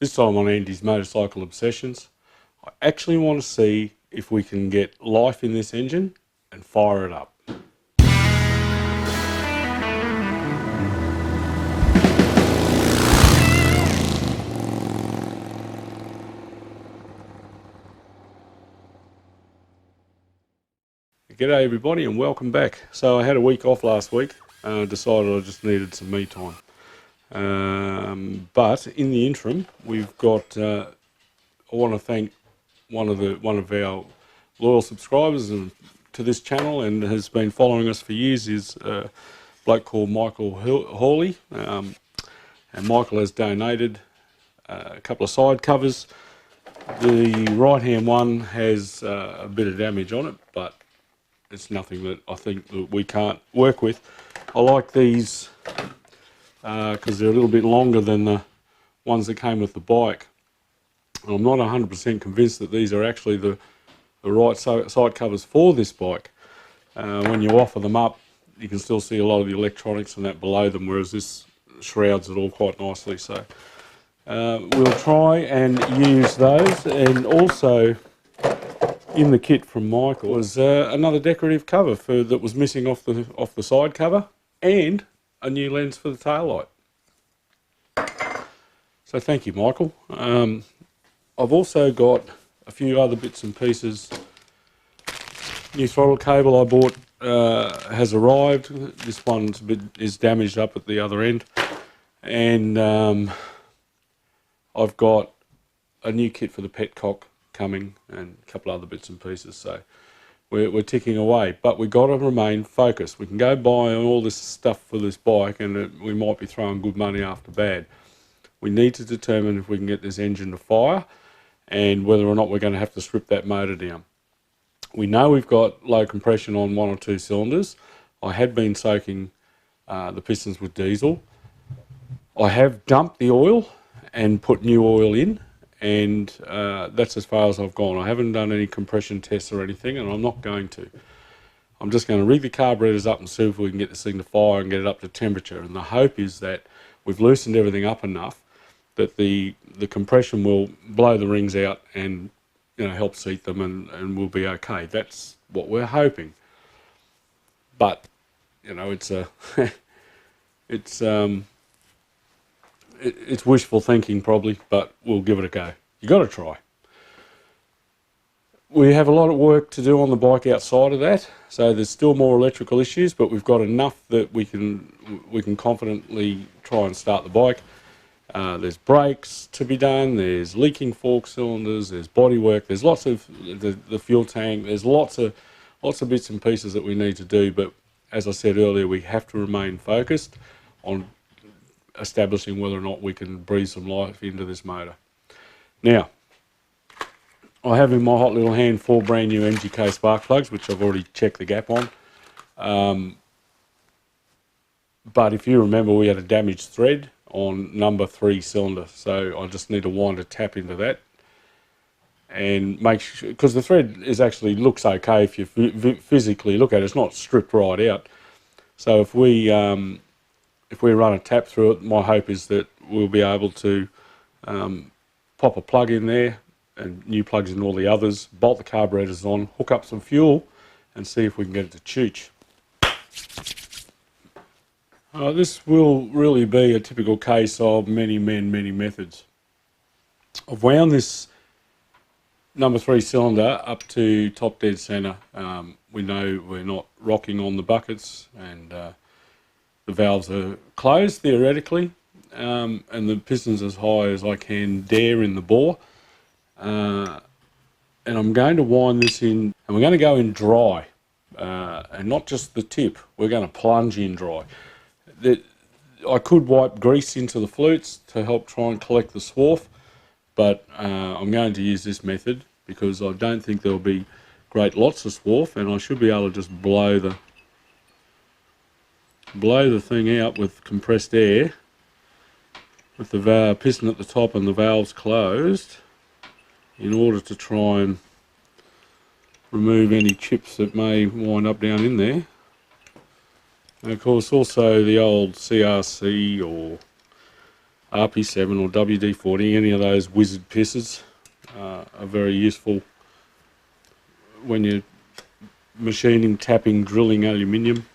This time on Andy's Motorcycle Obsessions, I actually want to see if we can get life in this engine and fire it up. G'day everybody and welcome back. So I had a week off last week, decided I just needed some me time. But in the interim, we've got, I want to thank one of our loyal subscribers to this channel and has been following us for years, is a bloke called Michael Hawley. And Michael has donated a couple of side covers. The right hand one has a bit of damage on it, but it's nothing that I think that we can't work with. I like these because they're a little bit longer than the ones that came with the bike. And I'm not 100% convinced that these are actually the right side covers for this bike. When you offer them up, you can still see a lot of the electronics and that below them, whereas this shrouds it all quite nicely. So we'll try and use those. And also in the kit from Michael was another decorative cover that was missing off the side cover, and a new lens for the taillight. So thank you, Michael. I've also got a few other bits and pieces. New throttle cable I bought has arrived. This one is damaged up at the other end, and I've got a new kit for the petcock coming and a couple other bits and pieces. So we're ticking away, but we've got to remain focused. We can go buy all this stuff for this bike and we might be throwing good money after bad. We need to determine if we can get this engine to fire and whether or not we're going to have to strip that motor down. We know we've got low compression on 1 or 2 cylinders. I had been soaking the pistons with diesel. I have dumped the oil and put new oil in, and that's as far as I've gone. I haven't done any compression tests or anything, and I'm not going to. I'm just going to rig the carburetors up and see if we can get this thing to fire and get it up to temperature. And the hope is that we've loosened everything up enough that the compression will blow the rings out and, you know, help seat them, and we'll be okay. That's what we're hoping. But, you know, it's it's wishful thinking probably, but we'll give it a go. You got to try. We have a lot of work to do on the bike outside of that, so there's still more electrical issues, but we've got enough that we can confidently try and start the bike. There's brakes to be done, there's leaking fork cylinders, there's bodywork, there's lots of the fuel tank, there's lots of bits and pieces that we need to do, but as I said earlier, we have to remain focused on establishing whether or not we can breathe some life into this motor. Now, I have in my hot little hand 4 brand new Dji Spark plugs, which I've already checked the gap on. But if you remember, we had a damaged thread on number 3 cylinder, so I just need to wind a tap into that and make sure, because the thread actually looks okay if you physically look at it. It's not stripped right out. So if we run a tap through it, my hope is that we'll be able to pop a plug in there and new plugs in all the others, bolt the carburetors on, hook up some fuel and see if we can get it to chooch. This will really be a typical case of many men, many methods. I've wound this number 3 cylinder up to top dead centre. We know we're not rocking on the buckets, and the valves are closed theoretically, and the piston's as high as I can dare in the bore. And I'm going to wind this in, and we're going to go in dry, and not just the tip, we're going to plunge in dry. I could wipe grease into the flutes to help try and collect the swarf, but I'm going to use this method because I don't think there'll be great lots of swarf, and I should be able to just blow the thing out with compressed air with the piston at the top and the valves closed, in order to try and remove any chips that may wind up down in there. And of course also the old CRC or RP7 or WD-40, any of those wizard pieces are very useful when you're machining, tapping, drilling aluminium,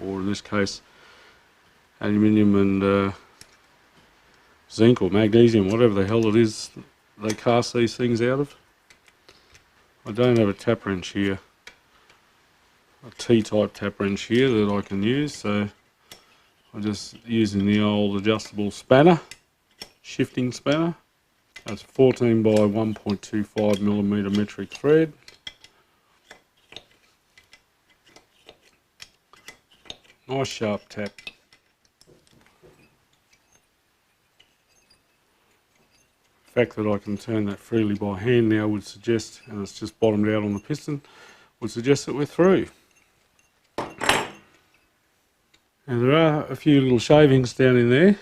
or in this case aluminium and zinc or magnesium, whatever the hell it is they cast these things out of. I don't have a tap wrench here, a T-type tap wrench here that I can use, so I'm just using the old adjustable spanner, shifting spanner. That's 14 by 1.25 millimeter metric thread. Nice sharp tap. The fact that I can turn that freely by hand now would suggest, and it's just bottomed out on the piston, would suggest that we're through. And there are a few little shavings down in there.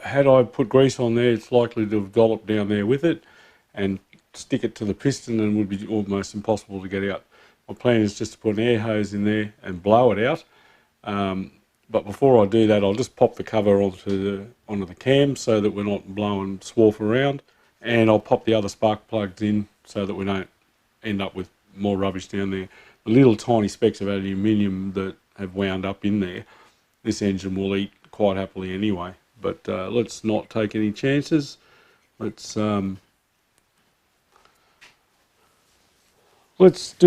Had I put grease on there, it's likely to have dolloped down there with it and stick it to the piston and would be almost impossible to get out. My plan is just to put an air hose in there and blow it out. But before I do that, I'll just pop the cover onto the cam so that we're not blowing swarf around, and I'll pop the other spark plugs in so that we don't end up with more rubbish down there. The little tiny specks of aluminium that have wound up in there, this engine will eat quite happily anyway. But let's not take any chances. Let's do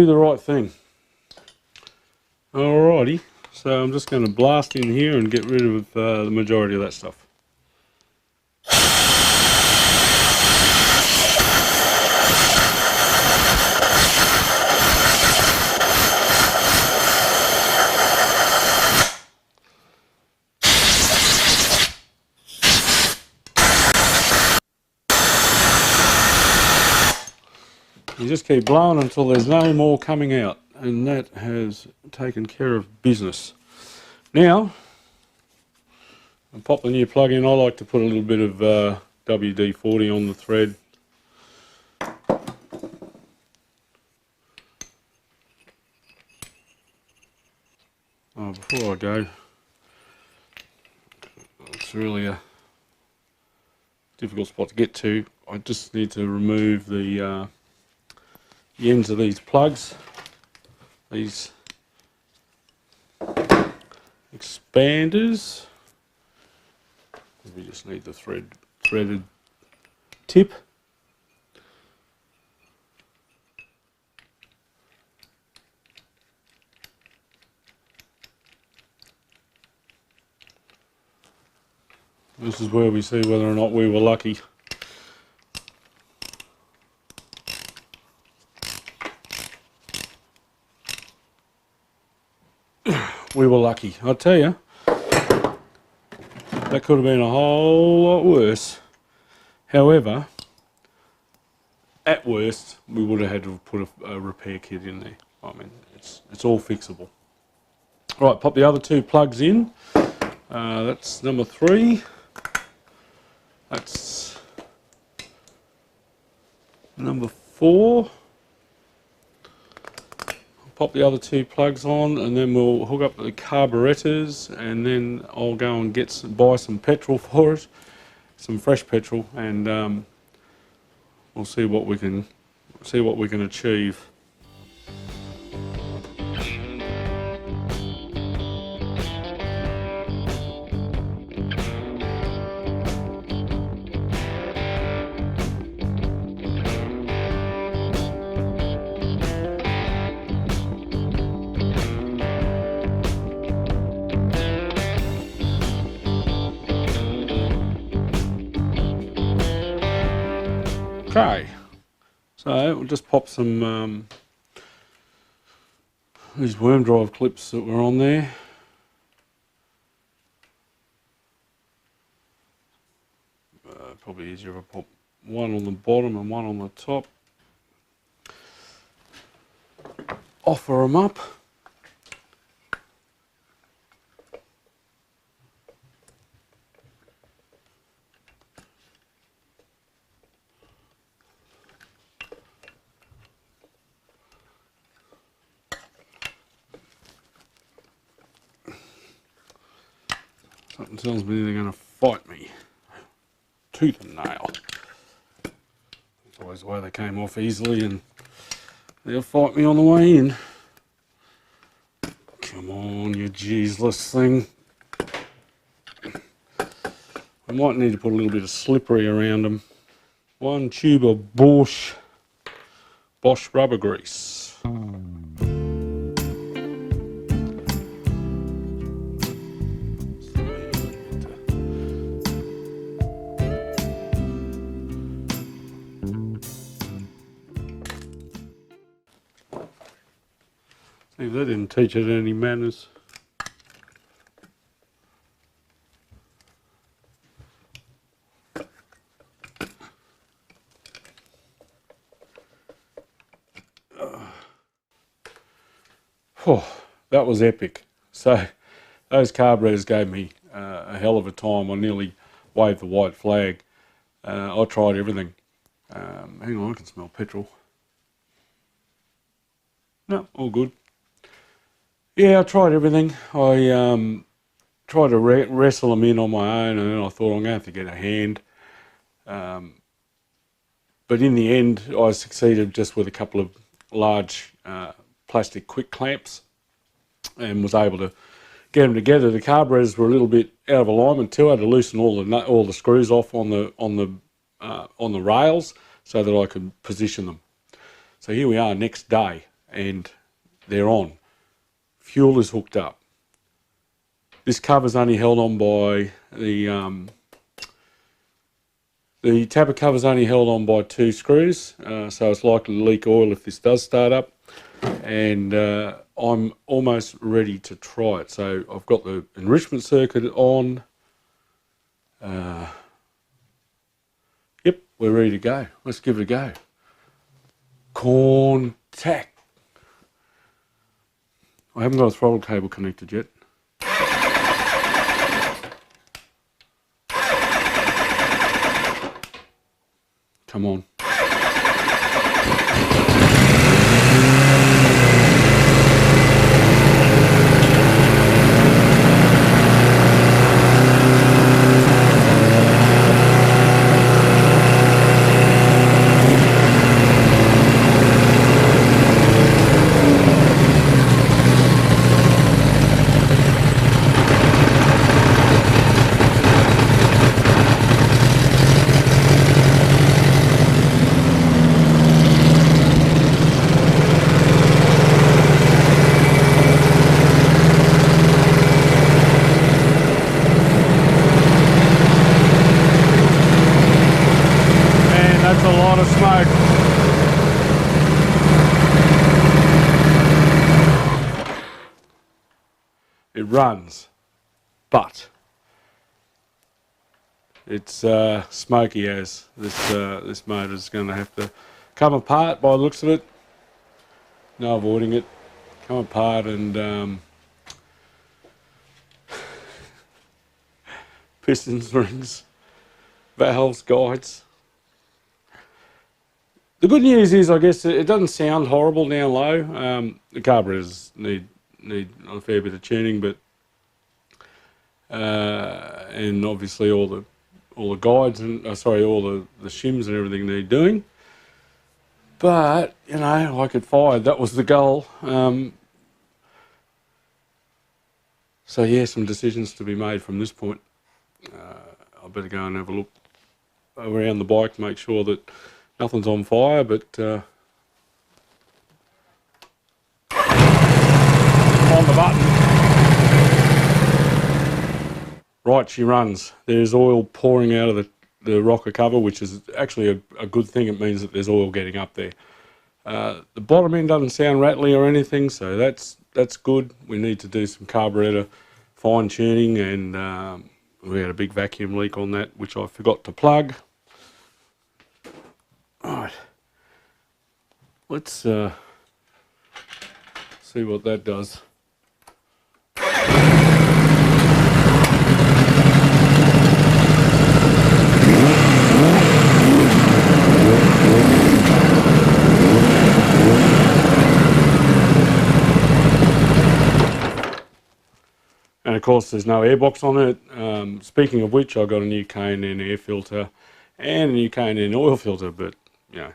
the right thing. Alrighty, so I'm just going to blast in here and get rid of the majority of that stuff. You just keep blowing until there's no more coming out, and that has taken care of business. Now, I'll pop the new plug in. I like to put a little bit of WD-40 on the thread. Before I go, it's really a difficult spot to get to. I just need to remove the ends of these plugs, these expanders. We just need the threaded tip. This is where we see whether or not we were lucky. We were lucky. I'll tell you, that could have been a whole lot worse. However, at worst, we would have had to put a repair kit in there. I mean, it's all fixable. Right, pop the other two plugs in. That's number 3. That's number 4. Pop the other two plugs on, and then we'll hook up the carburetors, and then I'll go and buy some petrol for it, some fresh petrol, and we'll see what we can achieve. Okay, so we'll just pop some these worm drive clips that were on there. Probably easier if I pop one on the bottom and one on the top. Offer them up. Something tells me they're going to fight me. Tooth and nail. That's always the way they came off easily, and they'll fight me on the way in. Come on, you jeezless thing. I might need to put a little bit of slippery around them. 1 tube of Bosch rubber grease. See, they didn't teach it any manners. Oh, that was epic. So those carburetors gave me a hell of a time. I nearly waved the white flag. I tried everything. Hang on, I can smell petrol. No, all good. Yeah, I tried everything. I tried to wrestle them in on my own, and then I thought I'm going to have to get a hand. But in the end, I succeeded just with a couple of large plastic quick clamps, and was able to get them together. The carburetors were a little bit out of alignment too. I had to loosen all the screws off on the rails so that I could position them. So here we are next day, and they're on. Fuel is hooked up. This cover's only held on by the tapper cover's only held on by 2 screws, so it's likely to leak oil if this does start up. And I'm almost ready to try it. So I've got the enrichment circuit on. Yep, we're ready to go. Let's give it a go. Contact. I haven't got a throttle cable connected yet. Come on. That's a lot of smoke. It runs, but it's smoky as this motor is going to have to come apart by the looks of it. No avoiding it. Come apart and pistons, rings, valves, guides. The good news is, I guess, it doesn't sound horrible down low. The carburetors need a fair bit of tuning, but and obviously all the guides and all the shims and everything need doing. But you know, like it fired, that was the goal. So yeah, some decisions to be made from this point. I better go and have a look around the bike to make sure that nothing's on fire, but on the button. Right, she runs. There's oil pouring out of the rocker cover, which is actually a good thing. It means that there's oil getting up there. The bottom end doesn't sound rattly or anything, so that's good. We need to do some carburetor fine tuning, and we had a big vacuum leak on that, which I forgot to plug. Right, let's see what that does. And of course there's no airbox on it. Speaking of which, I got a new K&N air filter and a new K&N oil filter, but you know,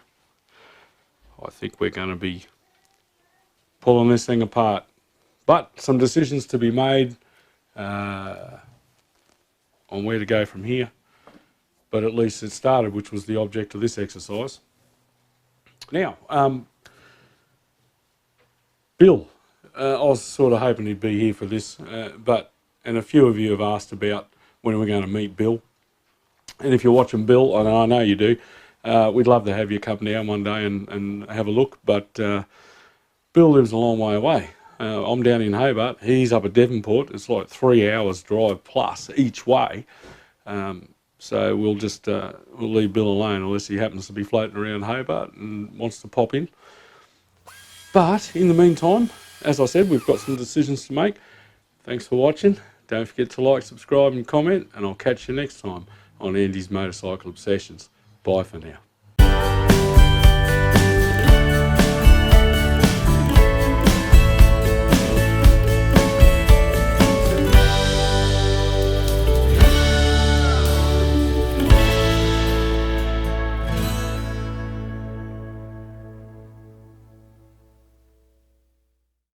I think we're going to be pulling this thing apart. But some decisions to be made on where to go from here. But at least it started, which was the object of this exercise. Now, Bill, I was sort of hoping he'd be here for this, and a few of you have asked about when we're going to meet Bill. And if you're watching Bill, and I know you do, we'd love to have you come down one day and have a look, but Bill lives a long way away. I'm down in Hobart, he's up at Devonport. It's like 3 hours drive plus each way. So we'll just we'll leave Bill alone unless he happens to be floating around Hobart and wants to pop in. But in the meantime, as I said, we've got some decisions to make. Thanks for watching. Don't forget to like, subscribe and comment, and I'll catch you next time on Andy's Motorcycle Obsessions. Bye for now.